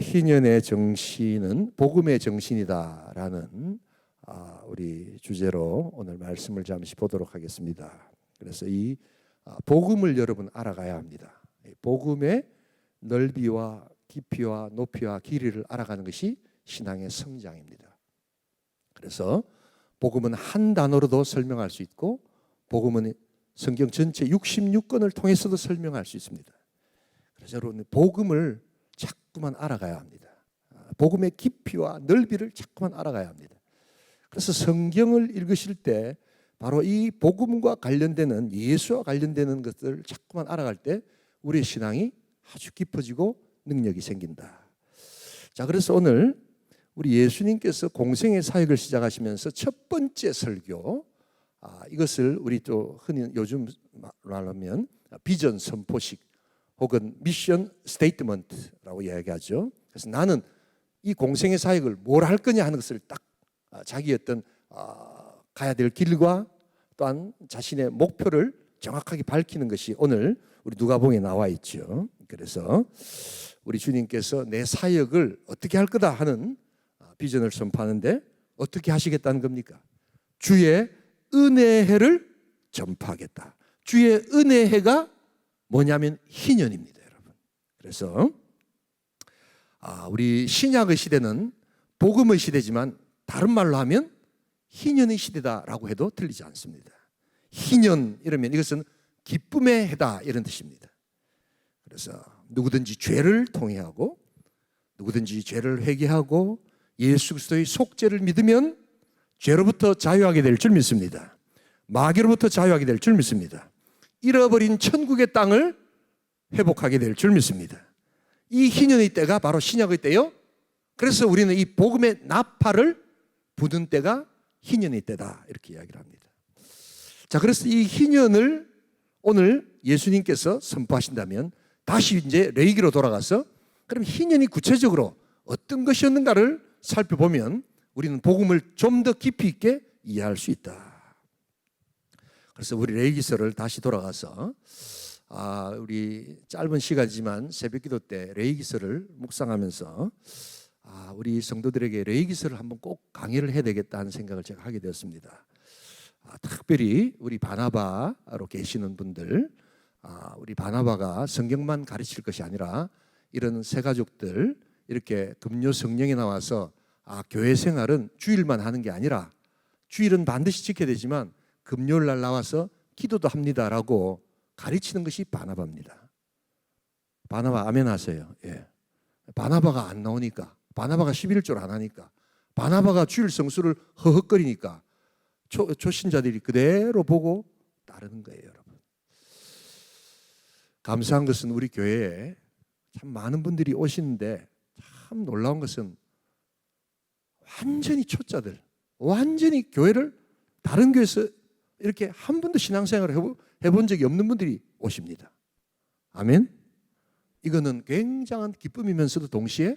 희년의 정신은 복음의 정신이다라는 우리 주제로 오늘 말씀을 잠시 보도록 하겠습니다. 그래서 이 복음을 여러분 알아가야 합니다. 복음의 넓이와 깊이와 높이와 길이를 알아가는 것이 신앙의 성장입니다. 그래서 복음은 한 단어로도 설명할 수 있고 복음은 성경 전체 66권을 통해서도 설명할 수 있습니다. 그래서 여러분 복음을 자꾸만 알아가야 합니다. 복음의 깊이와 넓이를 자꾸만 알아가야 합니다. 그래서 성경을 읽으실 때 바로 이 복음과 관련되는 예수와 관련되는 것들을 자꾸만 알아갈 때 우리의 신앙이 아주 깊어지고 능력이 생긴다. 자, 그래서 오늘 우리 예수님께서 공생의 사역을 시작하시면서 첫 번째 설교, 이것을 우리 또 흔히 요즘 말하면 비전 선포식 혹은 미션 스테이트먼트라고 이야기하죠. 그래서 나는 이 공생의 사역을 뭘 할 거냐 하는 것을 딱 자기 어떤 가야 될 길과 또한 자신의 목표를 정확하게 밝히는 것이 오늘 우리 누가복음에 나와 있죠. 그래서 우리 주님께서 내 사역을 어떻게 할 거다 하는 비전을 선포하는데 어떻게 하시겠다는 겁니까? 주의 은혜해를 전파하겠다. 주의 은혜해가 뭐냐면 희년입니다, 여러분. 그래서 우리 신약의 시대는 복음의 시대지만 다른 말로 하면 희년의 시대다라고 해도 틀리지 않습니다. 희년 이러면 이것은 기쁨의 해다 이런 뜻입니다. 그래서 누구든지 죄를 통회하고 누구든지 죄를 회개하고 예수 그리스도의 속죄를 믿으면 죄로부터 자유하게 될 줄 믿습니다. 마귀로부터 자유하게 될 줄 믿습니다. 잃어버린 천국의 땅을 회복하게 될 줄 믿습니다. 이 희년의 때가 바로 신약의 때요. 그래서 우리는 이 복음의 나팔을 부는 때가 희년의 때다 이렇게 이야기를 합니다. 자, 그래서 이 희년을 오늘 예수님께서 선포하신다면 다시 이제 레위기로 돌아가서 그럼 희년이 구체적으로 어떤 것이었는가를 살펴보면 우리는 복음을 좀 더 깊이 있게 이해할 수 있다. 그래서 우리 레위기서를 다시 돌아가서 우리 짧은 시간이지만 새벽기도 때 레위기서를 묵상하면서 우리 성도들에게 레위기서를 한번 꼭 강의를 해야 되겠다 하는 생각을 제가 하게 되었습니다. 특별히 우리 바나바로 계시는 분들, 우리 바나바가 성경만 가르칠 것이 아니라 이런 새 가족들 이렇게 금요 성령에 나와서 교회 생활은 주일만 하는 게 아니라 주일은 반드시 지켜야 되지만 금요일 날 나와서 기도도 합니다라고 가르치는 것이 바나바입니다. 바나바 아멘 하세요. 예. 바나바가 안 나오니까, 바나바가 11조를 안 하니까, 바나바가 주일 성수를 허헉거리니까 초신자들이 그대로 보고 따르는 거예요, 여러분. 감사한 것은 우리 교회에 참 많은 분들이 오시는데 참 놀라운 것은 완전히 초짜들, 완전히 교회를 다른 교회에서 이렇게 한 번도 신앙생활을 해본 적이 없는 분들이 오십니다. 아멘. 이거는 굉장한 기쁨이면서도 동시에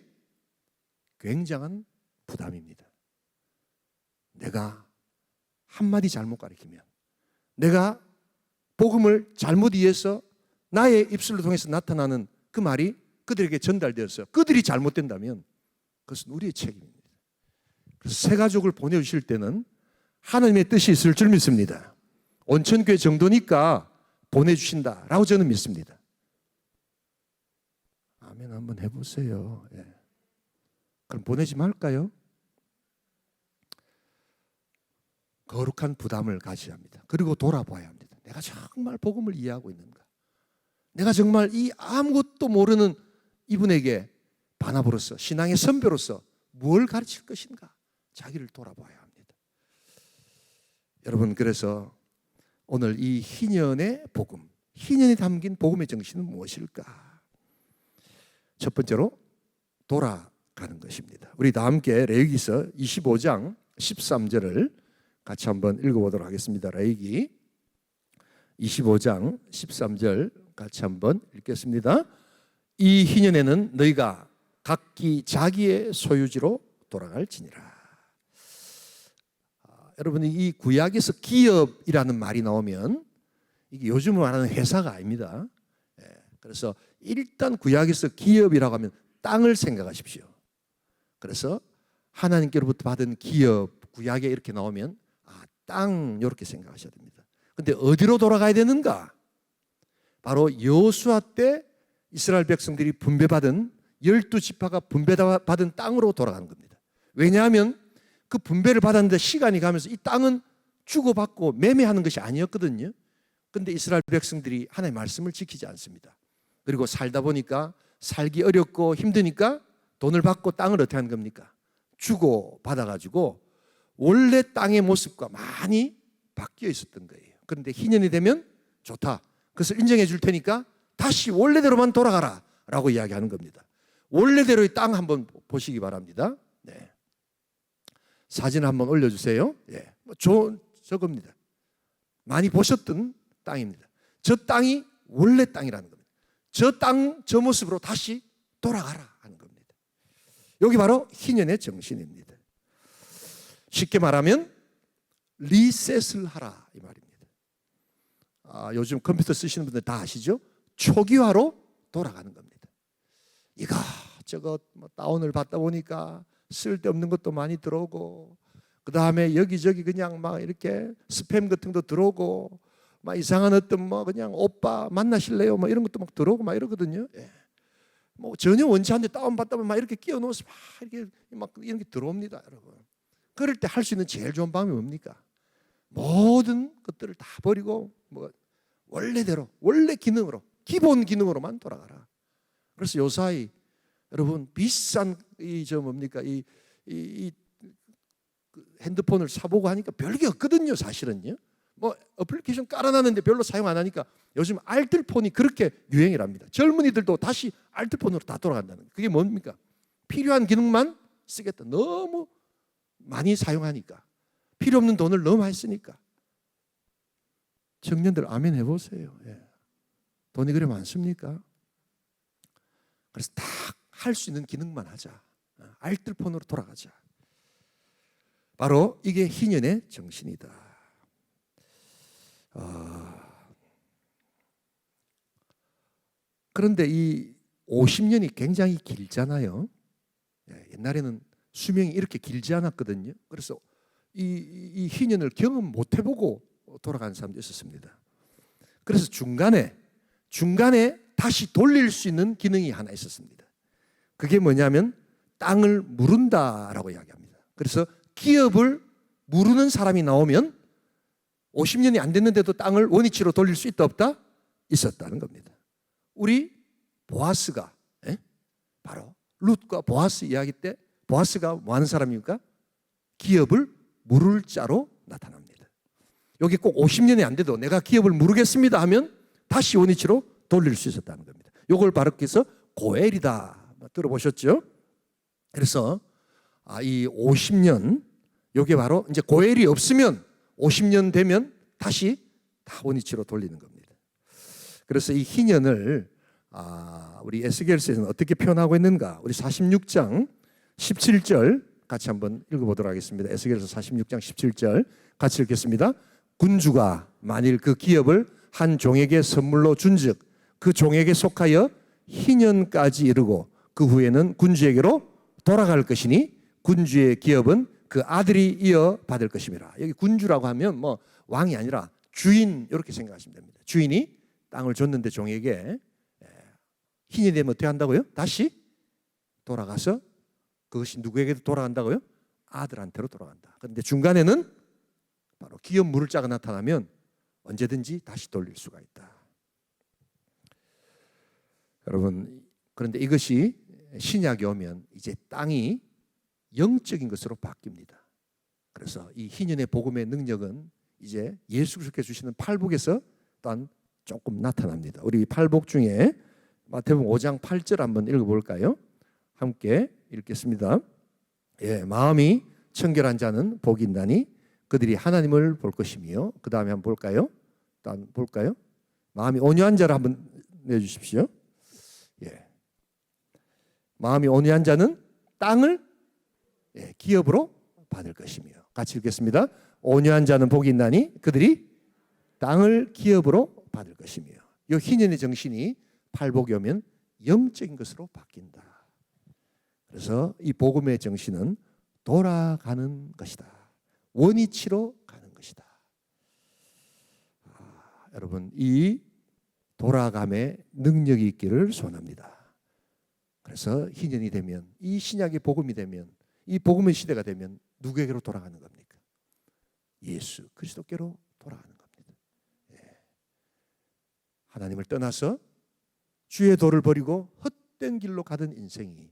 굉장한 부담입니다. 내가 한마디 잘못 가르치면, 내가 복음을 잘못 이해해서 나의 입술을 통해서 나타나는 그 말이 그들에게 전달되어서 그들이 잘못된다면 그것은 우리의 책임입니다. 그래서 새 가족을 보내주실 때는 하나님의 뜻이 있을 줄 믿습니다. 온천교회 정도니까 보내주신다라고 저는 믿습니다. 아멘 한번 해보세요. 예. 그럼 보내지 말까요? 거룩한 부담을 가져야 합니다. 그리고 돌아봐야 합니다. 내가 정말 복음을 이해하고 있는가? 내가 정말 이 아무것도 모르는 이분에게 바나바로서 신앙의 선배로서 뭘 가르칠 것인가? 자기를 돌아봐야 합니다. 여러분, 그래서 오늘 이 희년의 복음, 희년이 담긴 복음의 정신은 무엇일까? 첫 번째로 돌아가는 것입니다. 우리 다 함께 레위기서 25장 13절을 같이 한번 읽어보도록 하겠습니다. 레위기 25장 13절 같이 한번 읽겠습니다. 이 희년에는 너희가 각기 자기의 소유지로 돌아갈지니라. 여러분, 이 구약에서 기업이라는 말이 나오면 이게 요즘 말하는 회사가 아닙니다. 그래서 일단 구약에서 기업이라고 하면 땅을 생각하십시오. 그래서 하나님께로부터 받은 기업, 구약에 이렇게 나오면 땅 이렇게 생각하셔야 됩니다. 근데 어디로 돌아가야 되는가? 바로 여호수아 때 이스라엘 백성들이 분배받은 12지파가 분배받은 땅으로 돌아가는 겁니다. 왜냐하면 그 분배를 받았는데 시간이 가면서 이 땅은 주고받고 매매하는 것이 아니었거든요. 근데 이스라엘 백성들이 하나님의 말씀을 지키지 않습니다. 그리고 살다 보니까 살기 어렵고 힘드니까 돈을 받고 땅을 어떻게 하는 겁니까? 주고받아가지고 원래 땅의 모습과 많이 바뀌어 있었던 거예요. 그런데 희년이 되면 좋다. 그것을 인정해 줄 테니까 다시 원래대로만 돌아가라 라고 이야기하는 겁니다. 원래대로의 땅 한번 보시기 바랍니다. 네. 사진 한번 올려주세요. 예. 저겁니다. 많이 보셨던 땅입니다. 저 땅이 원래 땅이라는 겁니다. 저 땅, 저 모습으로 다시 돌아가라 하는 겁니다. 여기 바로 희년의 정신입니다. 쉽게 말하면 리셋을 하라 이 말입니다. 요즘 컴퓨터 쓰시는 분들 다 아시죠? 초기화로 돌아가는 겁니다. 이것저것 다운을 받다 보니까 쓸데없는 것도 많이 들어오고, 그 다음에 여기저기 그냥 막 이렇게 스팸 같은 거 들어오고, 막 이상한 어떤 그냥 오빠 만나실래요? 막 이런 것도 막 들어오고 막 이러거든요. 예. 전혀 원치 않는데 다운 받다면 막 이렇게 끼워 넣어서 막 이렇게 막 이런 게 들어옵니다, 여러분. 그럴 때 할 수 있는 제일 좋은 방법이 뭡니까? 모든 것들을 다 버리고 원래대로, 원래 기능으로, 기본 기능으로만 돌아가라. 그래서 요사이 여러분 비싼 이 핸드폰을 사보고 하니까 별게 없거든요, 사실은요. 어플리케이션 깔아놨는데 별로 사용 안 하니까 요즘 알뜰폰이 그렇게 유행이랍니다. 젊은이들도 다시 알뜰폰으로 다 돌아간다는 거예요. 그게 뭡니까? 필요한 기능만 쓰겠다. 너무 많이 사용하니까, 필요 없는 돈을 너무 많이 쓰니까. 청년들 아멘 해보세요. 예. 돈이 그래 많습니까? 그래서 딱 할 수 있는 기능만 하자. 알뜰폰으로 돌아가자. 바로 이게 희년의 정신이다. 그런데 이 50년이 굉장히 길잖아요. 옛날에는 수명이 이렇게 길지 않았거든요. 그래서 이 희년을 경험 못 해보고 돌아간 사람도 있었습니다. 그래서 중간에 다시 돌릴 수 있는 기능이 하나 있었습니다. 그게 뭐냐면 땅을 무른다라고 이야기합니다. 그래서 기업을 무르는 사람이 나오면 50년이 안 됐는데도 땅을 원위치로 돌릴 수 있다 없다? 있었다는 겁니다. 우리 보아스가 바로 룻과 보아스 이야기 때 보아스가 뭐 하는 사람입니까? 기업을 무를 자로 나타납니다. 여기 꼭 50년이 안 돼도 내가 기업을 무르겠습니다 하면 다시 원위치로 돌릴 수 있었다는 겁니다. 이걸 바로 그래서 고엘이다 들어보셨죠? 그래서 이 50년, 이게 바로 이제 고엘이 없으면 50년 되면 다시 다 원위치로 돌리는 겁니다. 그래서 이 희년을 우리 에스겔서에서는 어떻게 표현하고 있는가? 우리 46장 17절 같이 한번 읽어보도록 하겠습니다. 에스겔서 46장 17절 같이 읽겠습니다. 군주가 만일 그 기업을 한 종에게 선물로 준즉 그 종에게 속하여 희년까지 이르고 그 후에는 군주에게로 돌아갈 것이니 군주의 기업은 그 아들이 이어받을 것입니다. 여기 군주라고 하면 왕이 아니라 주인 이렇게 생각하시면 됩니다. 주인이 땅을 줬는데 종에게 희년이 되면 어떻게 한다고요? 다시 돌아가서 그것이 누구에게도 돌아간다고요? 아들한테로 돌아간다. 그런데 중간에는 바로 기업 물을 자가 나타나면 언제든지 다시 돌릴 수가 있다. 여러분, 그런데 이것이 신약에 오면 이제 땅이 영적인 것으로 바뀝니다. 그래서 이 희년의 복음의 능력은 이제 예수 그리스도께서 주시는 팔복에서 또한 조금 나타납니다. 우리 팔복 중에 마태복음 5장 8절 한번 읽어볼까요? 함께 읽겠습니다. 마음이 청결한 자는 복이 있나니 그들이 하나님을 볼 것이며, 그 다음에 한번 볼까요? 또 볼까요? 마음이 온유한 자를 한번 내주십시오. 마음이 온유한 자는 땅을 기업으로 받을 것이며, 같이 읽겠습니다. 온유한 자는 복이 있나니 그들이 땅을 기업으로 받을 것이며. 이 희년의 정신이 팔복이 오면 영적인 것으로 바뀐다. 그래서 이 복음의 정신은 돌아가는 것이다. 원위치로 가는 것이다. 여러분, 이 돌아감의 능력이 있기를 소원합니다. 그래서 희년이 되면, 이 신약의 복음이 되면, 이 복음의 시대가 되면 누구에게로 돌아가는 겁니까? 예수 그리스도께로 돌아가는 겁니다. 예. 하나님을 떠나서 주의 도를 버리고 헛된 길로 가던 인생이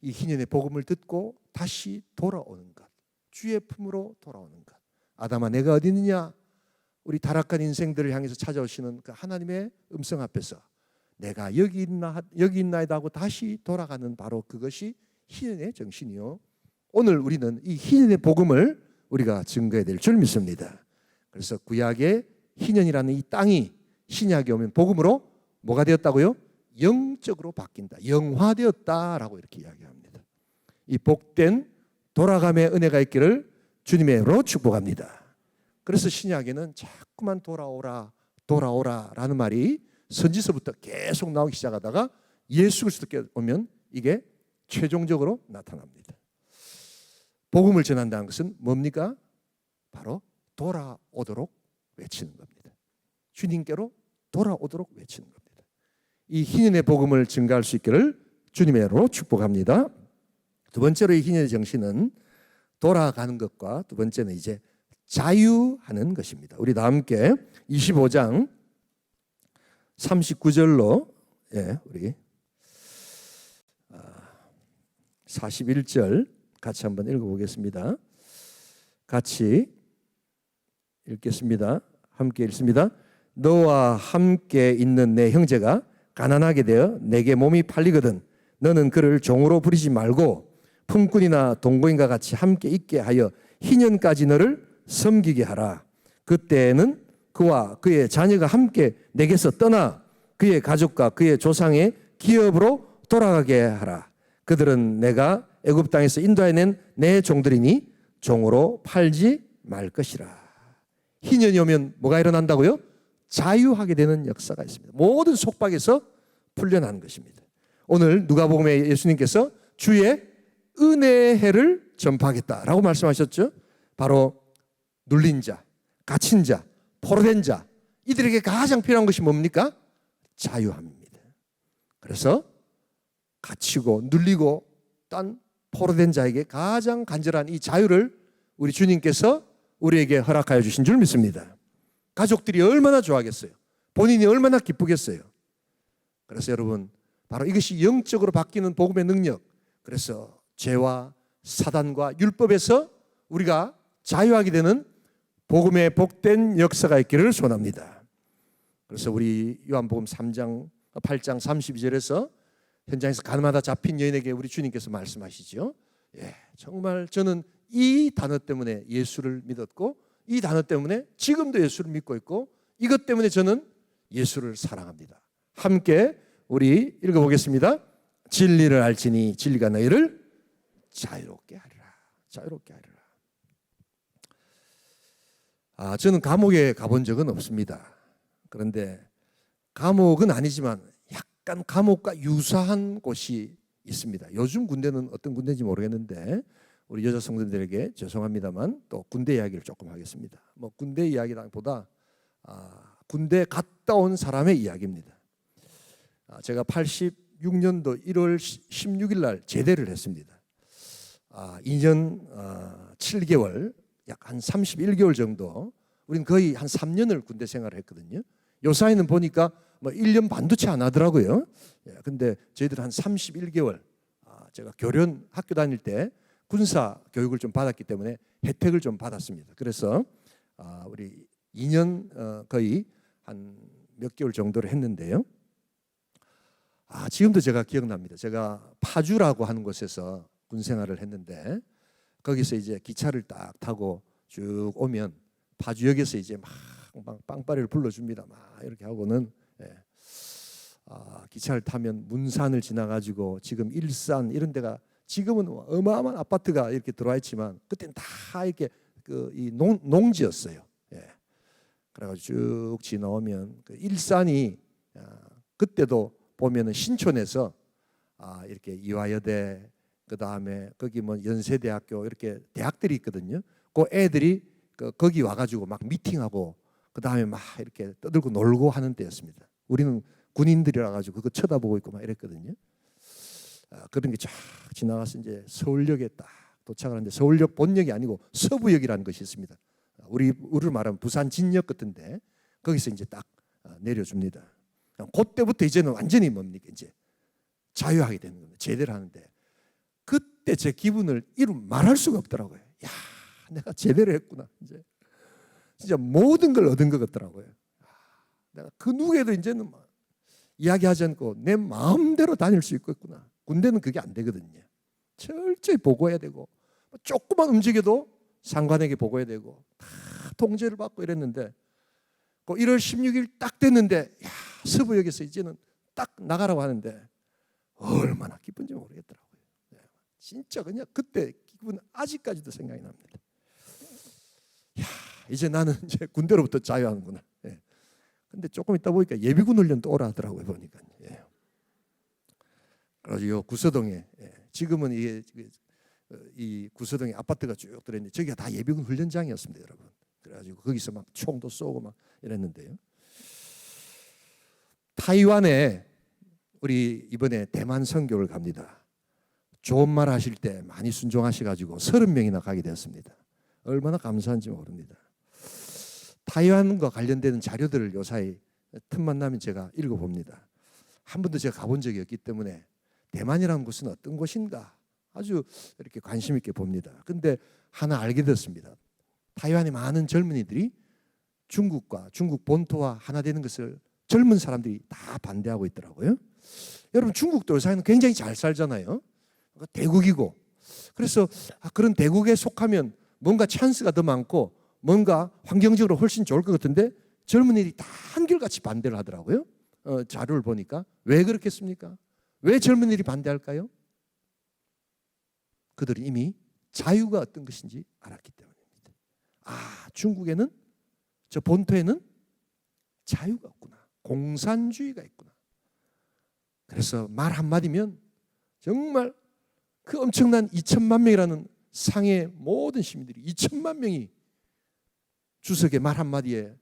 이 희년의 복음을 듣고 다시 돌아오는 것, 주의 품으로 돌아오는 것. 아담아, 내가 어디 있느냐? 우리 타락한 인생들을 향해서 찾아오시는 그 하나님의 음성 앞에서 내가 여기 있나이다 하고 다시 돌아가는 바로 그것이 희년의 정신이요. 오늘 우리는 이 희년의 복음을 우리가 증거해야 될 줄 믿습니다. 그래서 구약의 희년이라는 이 땅이 신약에 오면 복음으로 뭐가 되었다고요? 영적으로 바뀐다. 영화되었다라고 이렇게 이야기합니다. 이 복된 돌아감의 은혜가 있기를 주님의로 축복합니다. 그래서 신약에는 자꾸만 돌아오라 돌아오라라는 말이 선지서부터 계속 나오기 시작하다가 예수 그리스도께 오면 이게 최종적으로 나타납니다. 복음을 전한다는 것은 뭡니까? 바로 돌아오도록 외치는 겁니다. 주님께로 돌아오도록 외치는 겁니다. 이 희년의 복음을 증가할 수 있기를 주님의로 축복합니다. 두 번째로 이 희년의 정신은 돌아가는 것과 두 번째는 이제 자유하는 것입니다. 우리 다 함께 25장 39절로 우리 41절 같이 한번 읽어보겠습니다. 같이 읽겠습니다. 함께 읽습니다. 너와 함께 있는 내 형제가 가난하게 되어 내게 몸이 팔리거든 너는 그를 종으로 부리지 말고 품꾼이나 동거인과 같이 함께 있게 하여 희년까지 너를 섬기게 하라. 그때에는 그와 그의 자녀가 함께 내게서 떠나 그의 가족과 그의 조상의 기업으로 돌아가게 하라. 그들은 내가 애굽 땅에서 인도해낸 내 종들이니 종으로 팔지 말 것이라. 희년이 오면 뭐가 일어난다고요? 자유하게 되는 역사가 있습니다. 모든 속박에서 풀려나는 것입니다. 오늘 누가복음에 예수님께서 주의 은혜의 해를 전파하겠다라고 말씀하셨죠. 바로 눌린 자, 갇힌 자, 포로된 자, 이들에게 가장 필요한 것이 뭡니까? 자유함입니다. 그래서 갇히고 눌리고 딴 포로된 자에게 가장 간절한 이 자유를 우리 주님께서 우리에게 허락하여 주신 줄 믿습니다. 가족들이 얼마나 좋아하겠어요? 본인이 얼마나 기쁘겠어요? 그래서 여러분, 바로 이것이 영적으로 바뀌는 복음의 능력. 그래서 죄와 사단과 율법에서 우리가 자유하게 되는 복음의 복된 역사가 있기를 소원합니다. 그래서 우리 요한복음 8장 32절에서 현장에서 가늠하다 잡힌 여인에게 우리 주님께서 말씀하시죠. 정말 저는 이 단어 때문에 예수를 믿었고 이 단어 때문에 지금도 예수를 믿고 있고 이것 때문에 저는 예수를 사랑합니다. 함께 우리 읽어보겠습니다. 진리를 알지니 진리가 너희를 자유롭게 하리라. 자유롭게 하리라. 저는 감옥에 가본 적은 없습니다. 그런데 감옥은 아니지만 약간 감옥과 유사한 곳이 있습니다. 요즘 군대는 어떤 군대인지 모르겠는데 우리 여자 성도들에게 죄송합니다만 또 군대 이야기를 조금 하겠습니다. 뭐 군대 이야기보다 군대 갔다 온 사람의 이야기입니다. 제가 86년도 1월 16일 날 제대를 했습니다. 2년 7개월 약 한 31개월 정도 우리는 거의 한 3년을 군대 생활을 했거든요. 요 사이는 보니까 뭐 1년 반도 채 안 하더라고요. 근데 저희들 한 31개월 제가 교련 학교 다닐 때 군사 교육을 좀 받았기 때문에 혜택을 좀 받았습니다. 그래서 우리 2년 거의 한 몇 개월 정도를 했는데요. 지금도 제가 기억납니다. 제가 파주라고 하는 곳에서 군 생활을 했는데 거기서 이제 기차를 딱 타고 쭉 오면 파주역에서 이제 막 빵빠레를 불러줍니다. 막 이렇게 하고는 기차를 타면 문산을 지나가지고 지금 일산 이런 데가 지금은 어마어마한 아파트가 이렇게 들어와 있지만 그때는 다 이렇게 이 농지였어요. 그래가지고 쭉 지나오면 그 일산이 그때도 보면은 신촌에서 이렇게 이화여대 그 다음에 거기 뭐 연세대학교 이렇게 대학들이 있거든요. 그 애들이 거기 와가지고 막 미팅하고 그 다음에 막 이렇게 떠들고 놀고 하는 때였습니다. 우리는 군인들이라 가지고 그거 쳐다보고 있고 막 이랬거든요. 그런 게 쫙 지나가서 이제 서울역에 딱 도착을 하는데 서울역 본역이 아니고 서부역이라는 것이 있습니다. 우리를 말하면 부산 진역 같은데 거기서 이제 딱 내려줍니다. 그때부터 이제는 완전히 뭡니까 이제 자유하게 되는 겁니다. 제대로 하는데 그때 제 기분을 말할 수가 없더라고요. 야, 내가 제대로 했구나. 이제 진짜 모든 걸 얻은 것 같더라고요. 내가 그 누구에도 이제는 이야기하지 않고 내 마음대로 다닐 수 있겠구나. 군대는 그게 안 되거든요. 철저히 보고해야 되고 조금만 움직여도 상관에게 보고해야 되고 다 통제를 받고 이랬는데 1월 16일 딱 됐는데 야, 서부역에서 이제는 딱 나가라고 하는데 얼마나 기쁜지 모르겠더라고요. 진짜 그냥 그때 기분 아직까지도 생각이 납니다. 야, 이제 나는 이제 군대로부터 자유하는구나. 예. 근데 조금 있다 보니까 예비군 훈련 또 오라 하더라고요 보니까. 예. 그래서 요 구서동에 지금은 이 구서동에 아파트가 쭉 들어있는데 저기가 다 예비군 훈련장이었습니다, 여러분. 그래가지고 거기서 막 총도 쏘고 막 이랬는데요. 타이완에 우리 이번에 대만 선교를 갑니다. 좋은 말 하실 때 많이 순종하셔가지고 30명이나 가게 되었습니다. 얼마나 감사한지 모릅니다. 타이완과 관련되는 자료들을 요사이 틈만 나면 제가 읽어봅니다. 한 번도 제가 가본 적이 없기 때문에 대만이라는 곳은 어떤 곳인가 아주 이렇게 관심 있게 봅니다. 근데 하나 알게 됐습니다. 타이완의 많은 젊은이들이 중국과 중국 본토와 하나 되는 것을 젊은 사람들이 다 반대하고 있더라고요. 여러분 중국도 요새는 굉장히 잘 살잖아요. 대국이고 그래서 그런 대국에 속하면 뭔가 찬스가 더 많고 뭔가 환경적으로 훨씬 좋을 것 같은데 젊은이들이 다 한결같이 반대를 하더라고요. 자료를 보니까 왜 그렇겠습니까? 왜 젊은이들이 반대할까요? 그들이 이미 자유가 어떤 것인지 알았기 때문입니다. 중국에는 저 본토에는 자유가 없구나. 공산주의가 있구나. 그래서 말 한마디면 정말 그 엄청난 2천만 명이라는 상해 모든 시민들이 2천만 명이 주석의 말 한마디에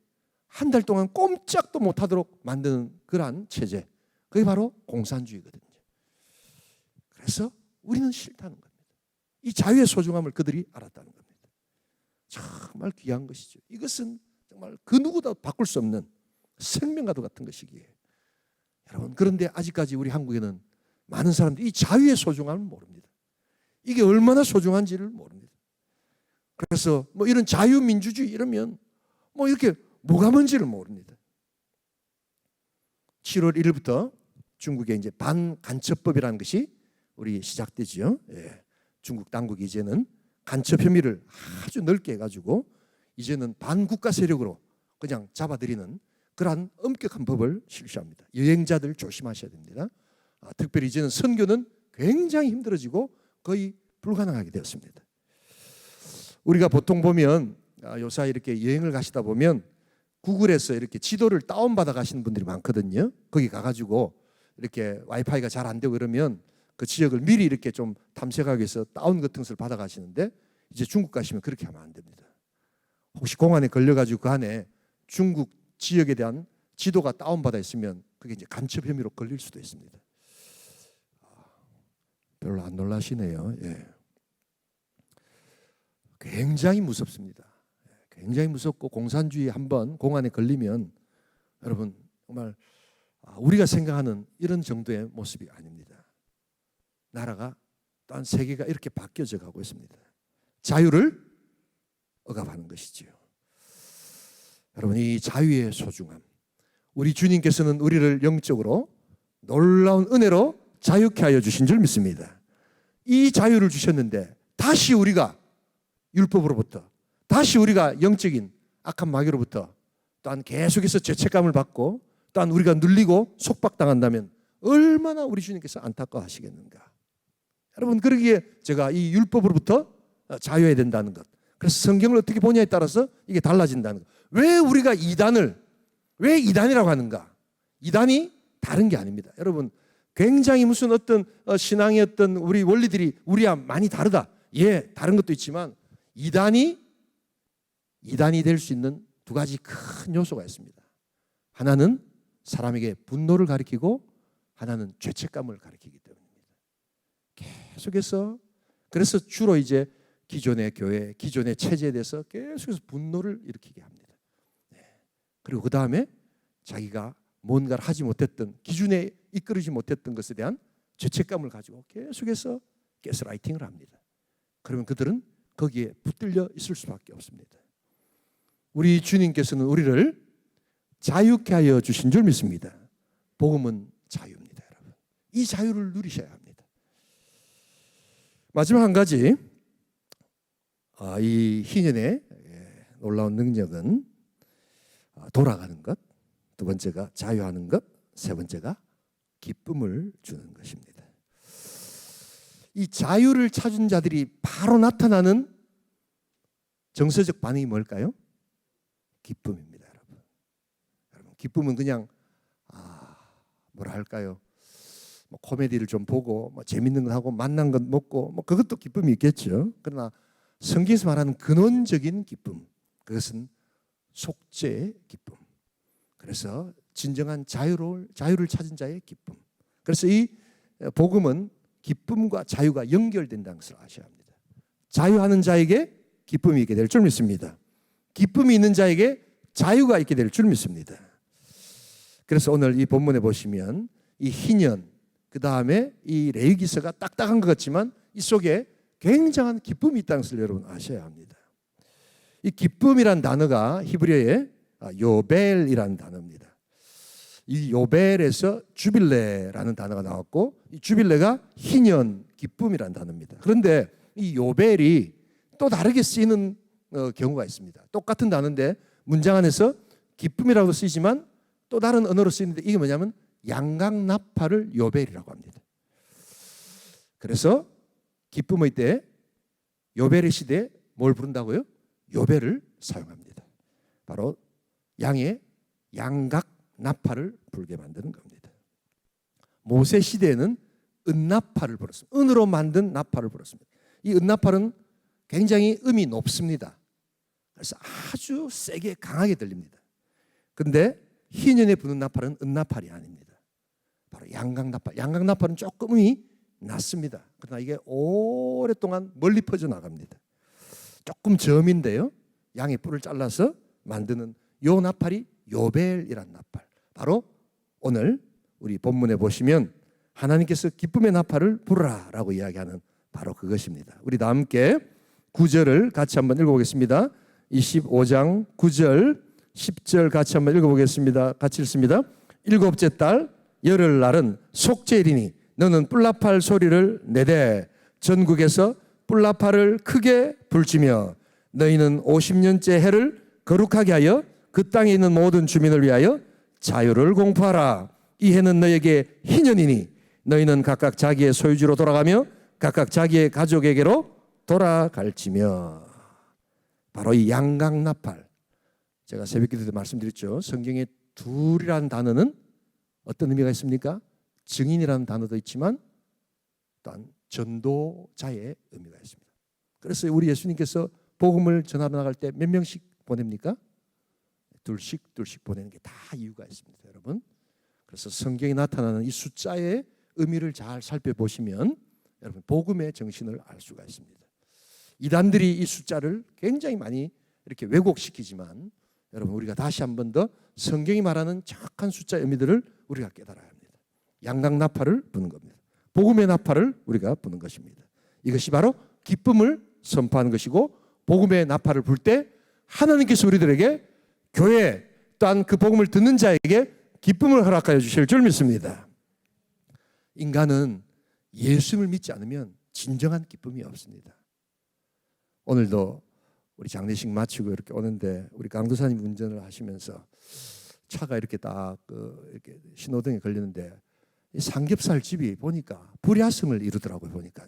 한 달 동안 꼼짝도 못하도록 만드는 그러한 체제, 그게 바로 공산주의거든요. 그래서 우리는 싫다는 겁니다. 이 자유의 소중함을 그들이 알았다는 겁니다. 정말 귀한 것이죠. 이것은 정말 그 누구도 바꿀 수 없는 생명과도 같은 것이기에 여러분, 그런데 아직까지 우리 한국에는 많은 사람들이 이 자유의 소중함을 모릅니다. 이게 얼마나 소중한지를 모릅니다. 그래서 뭐 이런 자유민주주의 이러면 뭐 이렇게 뭐가 뭔지를 모릅니다. 7월 1일부터 중국에 이제 반간첩법이라는 것이 우리 시작되지요. 예. 중국 당국이 이제는 간첩 혐의를 아주 넓게 해가지고 이제는 반국가 세력으로 그냥 잡아들이는 그러한 엄격한 법을 실시합니다. 여행자들 조심하셔야 됩니다. 특별히 이제는 선교는 굉장히 힘들어지고 거의 불가능하게 되었습니다. 우리가 보통 보면 요새 이렇게 여행을 가시다 보면 구글에서 이렇게 지도를 다운받아 가시는 분들이 많거든요. 거기 가가지고 이렇게 와이파이가 잘 안 되고 이러면 그 지역을 미리 이렇게 좀 탐색하기 위해서 다운 같은 것을 받아 가시는데 이제 중국 가시면 그렇게 하면 안 됩니다. 혹시 공안에 걸려가지고 그 안에 중국 지역에 대한 지도가 다운받아 있으면 그게 이제 간첩 혐의로 걸릴 수도 있습니다. 별로 안 놀라시네요. 예. 굉장히 무섭습니다. 굉장히 무섭고 공산주의 한번 공안에 걸리면 여러분 정말 우리가 생각하는 이런 정도의 모습이 아닙니다. 나라가 또한 세계가 이렇게 바뀌어져 가고 있습니다. 자유를 억압하는 것이지요. 여러분, 이 자유의 소중함, 우리 주님께서는 우리를 영적으로 놀라운 은혜로 자유케 하여 주신 줄 믿습니다. 이 자유를 주셨는데 다시 우리가 율법으로부터, 다시 우리가 영적인 악한 마귀로부터 또한 계속해서 죄책감을 받고 또한 우리가 눌리고 속박당한다면 얼마나 우리 주님께서 안타까워하시겠는가. 여러분, 그러기에 제가 이 율법으로부터 자유해야 된다는 것, 그래서 성경을 어떻게 보냐에 따라서 이게 달라진다는 것. 왜 우리가 왜 이단이라고 하는가? 이단이 다른 게 아닙니다. 여러분, 굉장히 무슨 어떤 신앙의 어떤 우리 원리들이 우리와 많이 다르다. 예, 다른 것도 있지만 이단이 될 수 있는 두 가지 큰 요소가 있습니다. 하나는 사람에게 분노를 가리키고 하나는 죄책감을 가리키기 때문입니다. 계속해서 그래서 주로 이제 기존의 교회, 기존의 체제에 대해서 계속해서 분노를 일으키게 합니다. 네. 그리고 그 다음에 자기가 뭔가를 하지 못했던 기준에 이끌지 못했던 것에 대한 죄책감을 가지고 계속해서 가스라이팅을 합니다. 그러면 그들은 거기에 붙들려 있을 수밖에 없습니다. 우리 주님께서는 우리를 자유케 하여 주신 줄 믿습니다. 복음은 자유입니다, 여러분. 이 자유를 누리셔야 합니다. 마지막 한 가지, 이 희년의 놀라운 능력은 돌아가는 것, 두 번째가 자유하는 것, 세 번째가 기쁨을 주는 것입니다. 이 자유를 찾은 자들이 바로 나타나는 정서적 반응이 뭘까요? 기쁨입니다, 여러분. 기쁨은 그냥 뭐라 할까요? 뭐 코미디를 좀 보고 뭐 재밌는 거 하고 만난 것 먹고 뭐 그것도 기쁨이 있겠죠. 그러나 성경에서 말하는 근원적인 기쁨, 그것은 속죄의 기쁨. 그래서 진정한 자유를 찾은 자의 기쁨. 그래서 이 복음은 기쁨과 자유가 연결된다는 것을 아셔야 합니다. 자유하는 자에게 기쁨이 있게 될 줄 믿습니다. 기쁨이 있는 자에게 자유가 있게 될 줄 믿습니다. 그래서 오늘 이 본문에 보시면 이 희년, 그 다음에 이 레위기서가 딱딱한 것 같지만 이 속에 굉장한 기쁨이 있다는 것을 여러분 아셔야 합니다. 이 기쁨이란 단어가 히브리어의 요벨이라는 단어입니다. 이 요벨에서 주빌레라는 단어가 나왔고 이 주빌레가 희년, 기쁨이라는 단어입니다. 그런데 이 요벨이 또 다르게 쓰이는 경우가 있습니다. 똑같은 단어인데 문장 안에서 기쁨이라고 쓰이지만 또 다른 언어로 쓰이는데 이게 뭐냐면 양강나팔을 요벨이라고 합니다. 그래서 기쁨의 때 요벨의 시대에 뭘 부른다고요? 요벨을 사용합니다. 바로 양의 양각 나팔을 불게 만드는 겁니다. 모세 시대에는 은나팔을 불었습니다. 은으로 만든 나팔을 불었습니다. 이 은나팔은 굉장히 음이 높습니다. 그래서 아주 세게 강하게 들립니다. 그런데 희년에 부는 나팔은 은나팔이 아닙니다. 바로 양각나팔. 양각나팔은 조금 음이 낮습니다. 그러나 이게 오랫동안 멀리 퍼져 나갑니다. 조금 저음인데요. 양의 뿔을 잘라서 만드는 요 나팔이 요벨이란 나팔. 바로 오늘 우리 본문에 보시면 하나님께서 기쁨의 나팔을 불어라라고 이야기하는 바로 그것입니다. 우리 다 함께 9절을 같이 한번 읽어보겠습니다. 25장 9절 10절 같이 한번 읽어보겠습니다. 같이 읽습니다. 일곱째 달 열흘날은 속죄일이니 너는 뿔나팔 소리를 내되 전국에서 뿔나팔을 크게 불지며 너희는 50년째 해를 거룩하게 하여 그 땅에 있는 모든 주민을 위하여 자유를 공포하라. 이 해는 너에게 희년이니 너희는 각각 자기의 소유지로 돌아가며 각각 자기의 가족에게로 돌아갈지며. 바로 이 양각나팔, 제가 새벽기도 때 말씀드렸죠. 성경에 둘이라는 단어는 어떤 의미가 있습니까? 증인이라는 단어도 있지만 또한 전도자의 의미가 있습니다. 그래서 우리 예수님께서 복음을 전하러 나갈 때 몇 명씩 보냅니까? 둘씩 보내는 게 다 이유가 있습니다, 여러분. 그래서 성경에 나타나는 이 숫자의 의미를 잘 살펴보시면 여러분 복음의 정신을 알 수가 있습니다. 이단들이 이 숫자를 굉장히 많이 이렇게 왜곡시키지만 여러분 우리가 다시 한 번 더 성경이 말하는 정확한 숫자의 의미들을 우리가 깨달아야 합니다. 양각나팔을 부는 겁니다. 복음의 나팔을 우리가 부는 것입니다. 이것이 바로 기쁨을 선포하는 것이고 복음의 나팔을 불 때 하나님께서 우리들에게 교회 또한 그 복음을 듣는 자에게 기쁨을 허락하여 주실 줄 믿습니다. 인간은 예수를 믿지 않으면 진정한 기쁨이 없습니다. 오늘도 우리 장례식 마치고 이렇게 오는데 우리 강도사님 운전을 하시면서 차가 이렇게 딱 이렇게 신호등에 걸리는데 이 삼겹살 집이 보니까 불야성을 이루더라고요. 보니까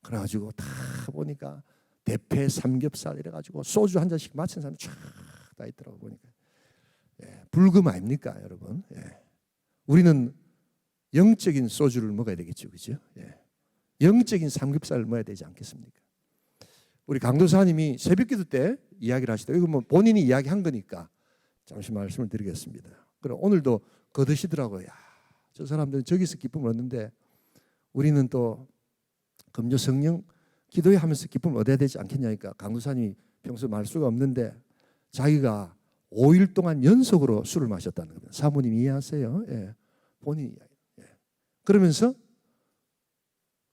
그래가지고 다 보니까 대패 삼겹살 이래가지고 소주 한 잔씩 마친 사람이 쫙 다 있더라고 보니까. 불금 아닙니까, 여러분? 우리는 영적인 소주를 먹어야 되겠죠, 그죠? 예. 영적인 삼겹살을 먹어야 되지 않겠습니까? 우리 강도사님이 새벽기도 때 이야기를 하시더라고요. 이거 뭐 본인이 이야기한 거니까 잠시 말씀을 드리겠습니다. 그럼 오늘도 거드시더라고요. 야, 저 사람들은 저기서 기쁨을 얻는데 우리는 또 금요 성령 기도회 하면서 기쁨을 얻어야 되지 않겠냐니까 강도사님이 평소 말 수가 없는데 자기가 5일 동안 연속으로 술을 마셨다는 겁니다. 사모님 이해하세요? 예. 본인이 이야기. 예. 그러면서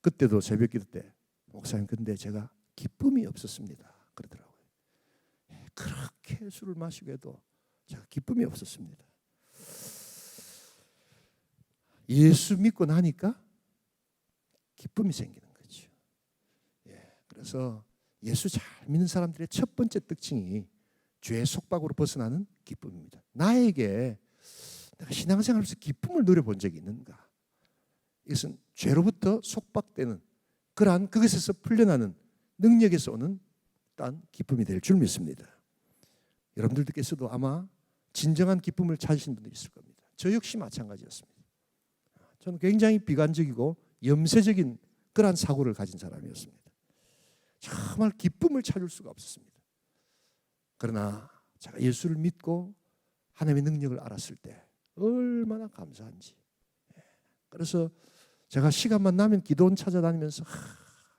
그때도 새벽기도 때 목사님 근데 제가 기쁨이 없었습니다. 그러더라고요. 예. 그렇게 술을 마시고 해도 제가 기쁨이 없었습니다. 예수 믿고 나니까 기쁨이 생기는 거죠. 예. 그래서 예수 잘 믿는 사람들의 첫 번째 특징이 죄의 속박으로 벗어나는 기쁨입니다. 나에게 내가 신앙생활에서 기쁨을 누려본 적이 있는가? 이것은 죄로부터 속박되는 그러한 그것에서 풀려나는 능력에서 오는 딴 기쁨이 될 줄 믿습니다. 여러분들께서도 아마 진정한 기쁨을 찾으신 분들이 있을 겁니다. 저 역시 마찬가지였습니다. 저는 굉장히 비관적이고 염세적인 그러한 사고를 가진 사람이었습니다. 정말 기쁨을 찾을 수가 없었습니다. 그러나 제가 예수를 믿고 하나님의 능력을 알았을 때 얼마나 감사한지. 그래서 제가 시간만 나면 기도원 찾아다니면서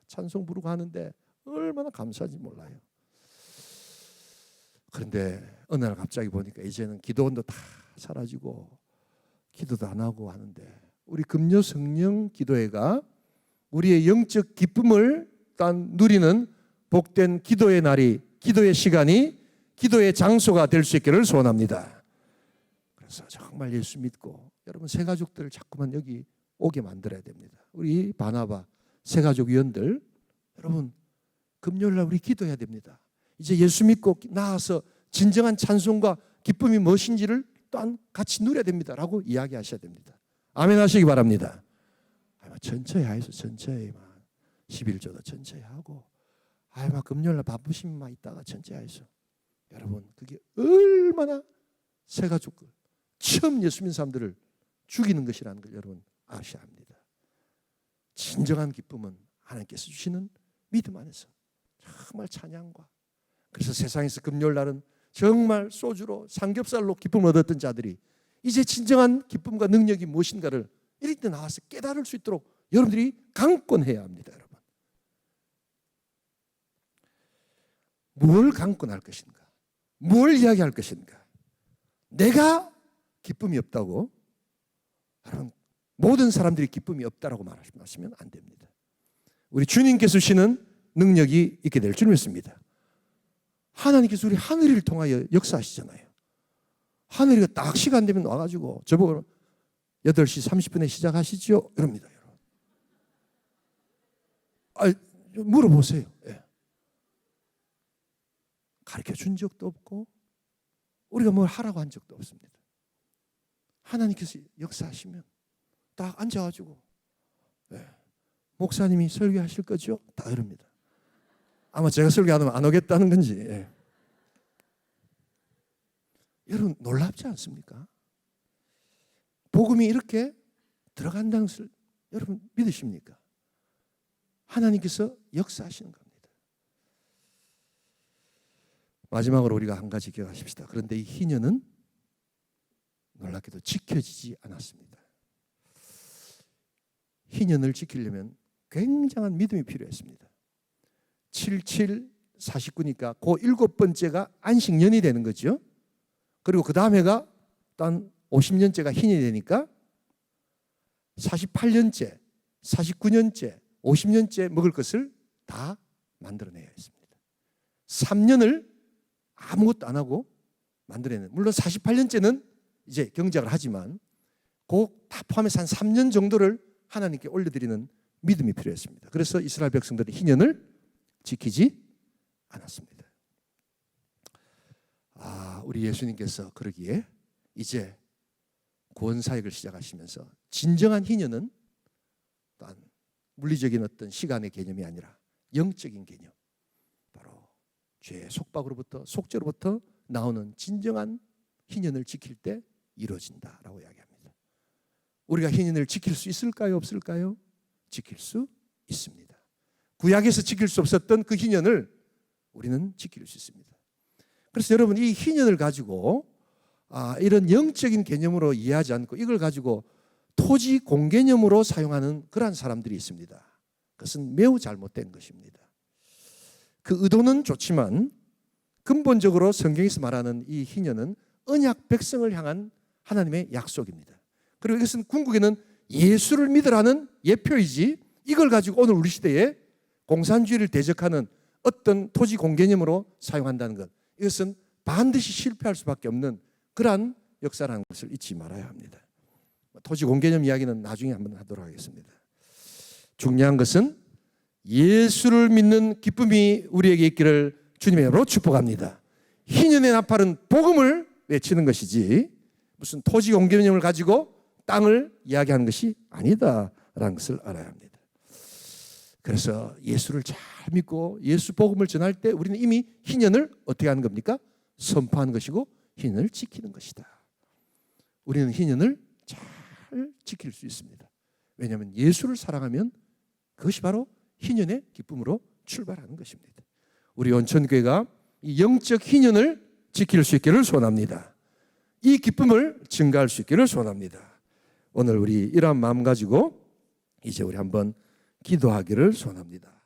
찬송 부르고 하는데 얼마나 감사한지 몰라요. 그런데 어느 날 갑자기 보니까 이제는 기도원도 다 사라지고 기도도 안 하고 하는데 우리 금요 성령 기도회가 우리의 영적 기쁨을 딴 누리는 복된 기도의 날이 기도의 시간이 기도의 장소가 될 수 있기를 소원합니다. 그래서 정말 예수 믿고 여러분 새가족들을 자꾸만 여기 오게 만들어야 됩니다. 우리 바나바 새가족 위원들 여러분 금요일날 우리 기도해야 됩니다. 이제 예수 믿고 나와서 진정한 찬송과 기쁨이 무엇인지를 또한 같이 누려야 됩니다라고 이야기하셔야 됩니다. 아멘 하시기 바랍니다. 천천히 하이소 천천히 11조도 천천히 하고 금요일날 바쁘시면 있다가 천천히 하이소. 여러분 그게 얼마나 새가족 처음 예수 믿는 사람들을 죽이는 것이라는 걸 여러분 아셔야 합니다. 진정한 기쁨은 하나님께서 주시는 믿음 안에서 정말 찬양과 그래서 세상에서 금요일 날은 정말 소주로 삼겹살로 기쁨을 얻었던 자들이 이제 진정한 기쁨과 능력이 무엇인가를 이렇게 나와서 깨달을 수 있도록 여러분들이 강권해야 합니다. 여러분 뭘 강권할 것인가? 뭘 이야기할 것인가? 내가 기쁨이 없다고 여러분 모든 사람들이 기쁨이 없다라고 말하시면 안 됩니다. 우리 주님께서 주시는 능력이 있게 될 줄 믿습니다. 하나님께서 우리 하늘이를 통하여 역사하시잖아요. 하늘이가 딱 시간 되면 와가지고 저보고 8시 30분에 시작하시죠? 이럽니다. 물어보세요. 예. 가르쳐 준 적도 없고 우리가 뭘 하라고 한 적도 없습니다. 하나님께서 역사하시면 딱 앉아가지고 목사님이 설교하실 거죠? 다 이럽니다. 아마 제가 설교 안 하면 안 오겠다는 건지. 예. 여러분 놀랍지 않습니까? 복음이 이렇게 들어간다는 것을 여러분 믿으십니까? 하나님께서 역사하시는 겁니다. 마지막으로 우리가 한 가지 기억하십시다. 그런데 이 희년은 놀랍게도 지켜지지 않았습니다. 희년을 지키려면 굉장한 믿음이 필요했습니다. 77, 49니까 그 7번째가 안식년이 되는 거죠. 그리고 그 다음에가 단 50년째가 희년이 되니까 48년째, 49년째, 50년째 먹을 것을 다 만들어내야 했습니다. 3년을 아무것도 안 하고 만들어내는, 물론 48년째는 이제 경작을 하지만 그 다 포함해서 한 3년 정도를 하나님께 올려드리는 믿음이 필요했습니다. 그래서 이스라엘 백성들이 희년을 지키지 않았습니다. 우리 예수님께서 그러기에 이제 구원사역을 시작하시면서 진정한 희년은 또한 물리적인 어떤 시간의 개념이 아니라 영적인 개념, 바로 죄의 속박으로부터 속죄로부터 나오는 진정한 희년을 지킬 때 이루어진다라고 이야기합니다. 우리가 희년을 지킬 수 있을까요? 없을까요? 지킬 수 있습니다. 구약에서 지킬 수 없었던 그 희년을 우리는 지킬 수 있습니다. 그래서 여러분, 이 희년을 가지고 이런 영적인 개념으로 이해하지 않고 이걸 가지고 토지 공개념으로 사용하는 그러한 사람들이 있습니다. 그것은 매우 잘못된 것입니다. 그 의도는 좋지만 근본적으로 성경에서 말하는 이 희년은 언약 백성을 향한 하나님의 약속입니다. 그리고 이것은 궁극에는 예수를 믿으라는 예표이지, 이걸 가지고 오늘 우리 시대에 공산주의를 대적하는 어떤 토지 공개념으로 사용한다는 것, 이것은 반드시 실패할 수밖에 없는 그러한 역사라는 것을 잊지 말아야 합니다. 토지 공개념 이야기는 나중에 한번 하도록 하겠습니다. 중요한 것은 예수를 믿는 기쁨이 우리에게 있기를 주님의 이름으로 축복합니다. 희년의 나팔은 복음을 외치는 것이지 무슨 토지 공개념을 가지고 땅을 이야기하는 것이 아니다라는 것을 알아야 합니다. 그래서 예수를 잘 믿고 예수 복음을 전할 때 우리는 이미 희년을 어떻게 하는 겁니까? 선포하는 것이고 희년을 지키는 것이다. 우리는 희년을 잘 지킬 수 있습니다. 왜냐하면 예수를 사랑하면 그것이 바로 희년의 기쁨으로 출발하는 것입니다. 우리 온천교회가 이 영적 희년을 지킬 수 있기를 소원합니다. 이 기쁨을 증가할 수 있기를 소원합니다. 오늘 우리 이러한 마음 가지고 이제 우리 한번 기도하기를 소원합니다.